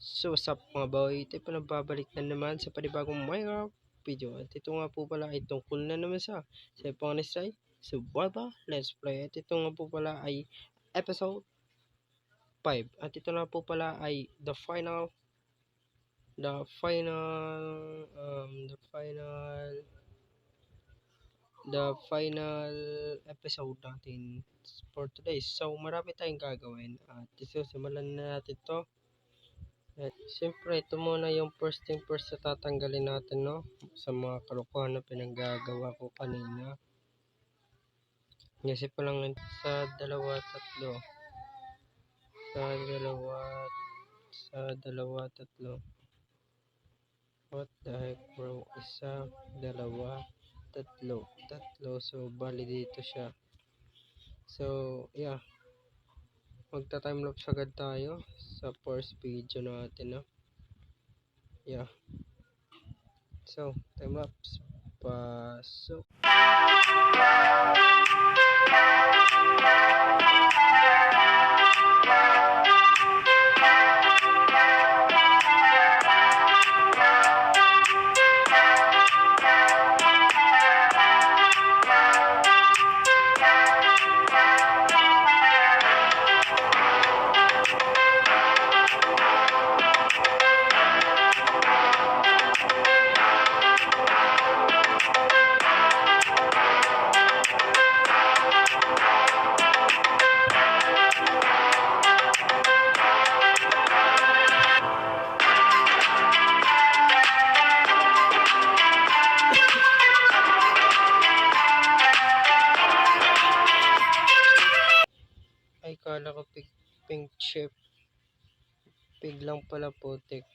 So what's up mga boy, ito pa nagbabalik na naman sa panibagong Minecraft video. At ito nga po pala ay tungkol na naman sa Ponestay Survival Let's Play. At ito nga po pala ay episode 5. At ito na po pala ay the final episode natin for today. So marami tayong gagawin at simulan na natin to. At siyempre ito muna yung first thing first na tatanggalin natin, no, sa mga kalokohan na pinaggagawa ko kanina. Kasi pa lang sa dalawa tatlo what the heck bro, isa, dalawa, tatlo, so bali dito siya. So yeah, magta timelapse agad tayo sa first video natin, no. Yeah, so timelapse pasok. Ay, kala ko pink chip. Pig lang pala, putik.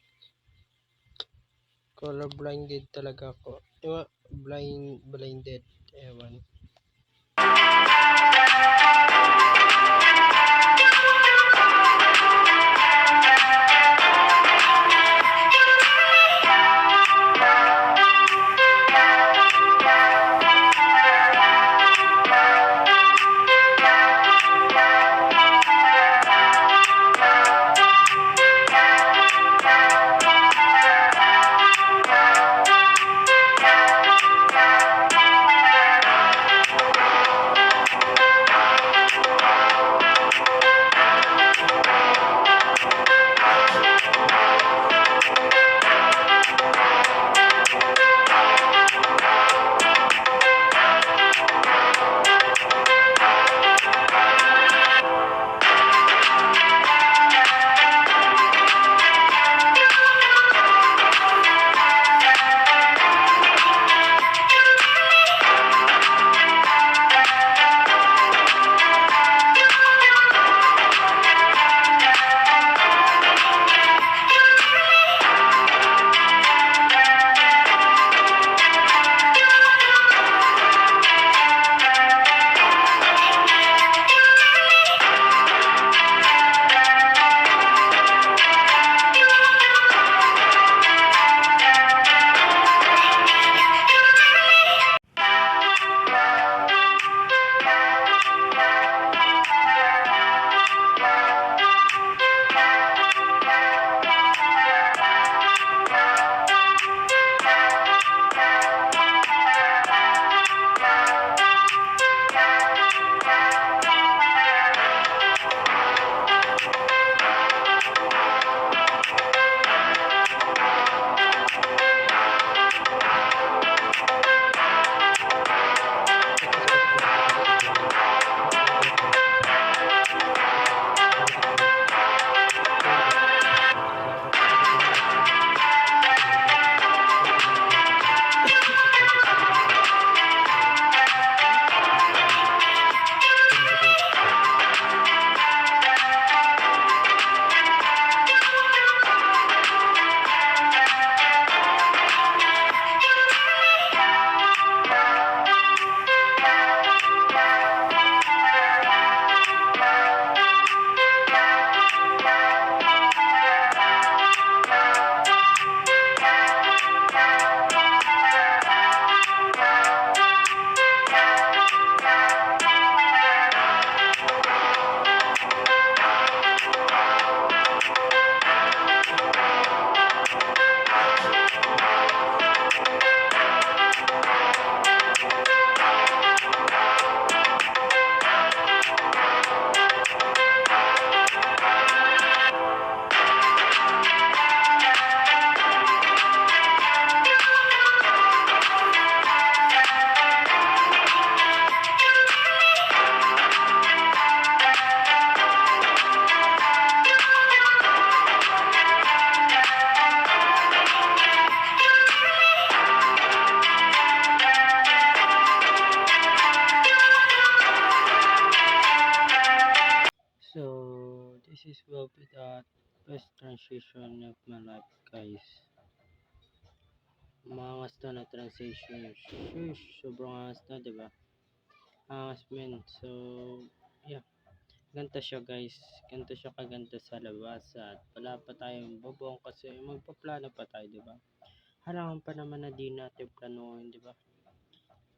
Color blinded talaga ako. Diba? Blinded. Ewan. transition of my life, guys. Umangas na na transition. Shush, sobrang angas na, diba? Angas men. So, yeah. Ganito siya, guys. Ganito siya kaganda sa labas. At wala pa tayong bobong kasi magpaplano pa tayo, diba? Halangan pa naman na di natin planuhin, diba?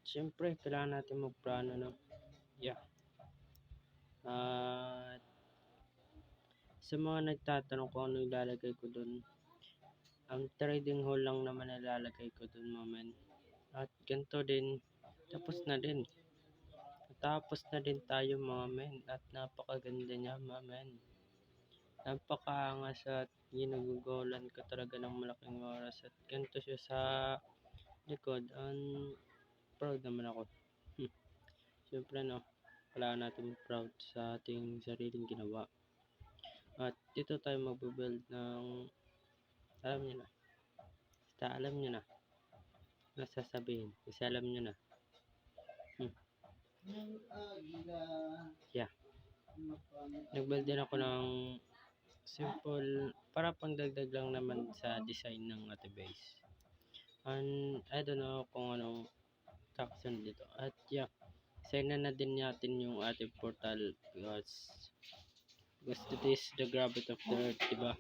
Siyempre, kailangan natin magplano, no? Yeah. At sa mga nagtatanong kung ano ilalagay ko dun, ang trading hall lang naman ilalagay ko dun, moment. At ganito din, tapos na din. Tapos na din tayo, mga men. At napakaganda niya, mga men. Napakaangas at ginugugolan ko talaga ng malaking oras. At ganito siya sa likod. Proud naman ako. Siyempre, no, kailangan natin proud sa ating sariling ginawa. At dito tayo magbubuild ng, alam nyo na, basta alam nyo na, nasasabihin, kasi alam nyo na. Yeah. Nag-build din ako ng simple, para pangdagdag lang naman sa design ng ating base. And I don't know kung anong caption dito. At yeah, sign na din natin yung ating portal because it is the gravity of the earth, diba?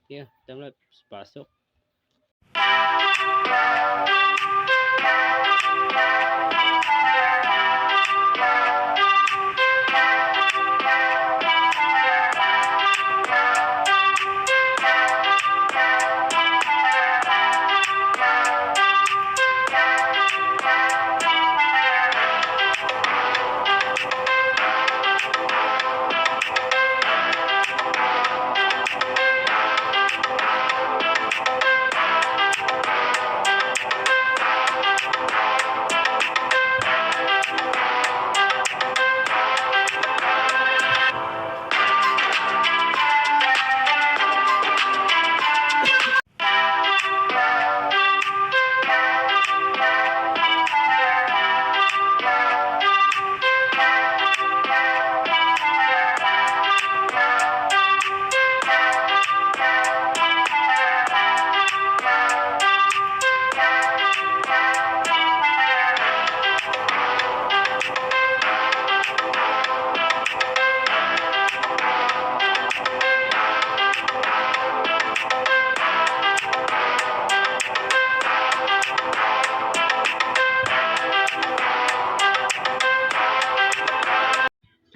Yeah, tama, pasok.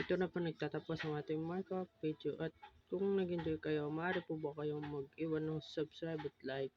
Ito na po nagtatapos ang ating Minecraft video at kung nag-enjoy kayo, maaari po ba kayong mag-iwan ng subscribe at like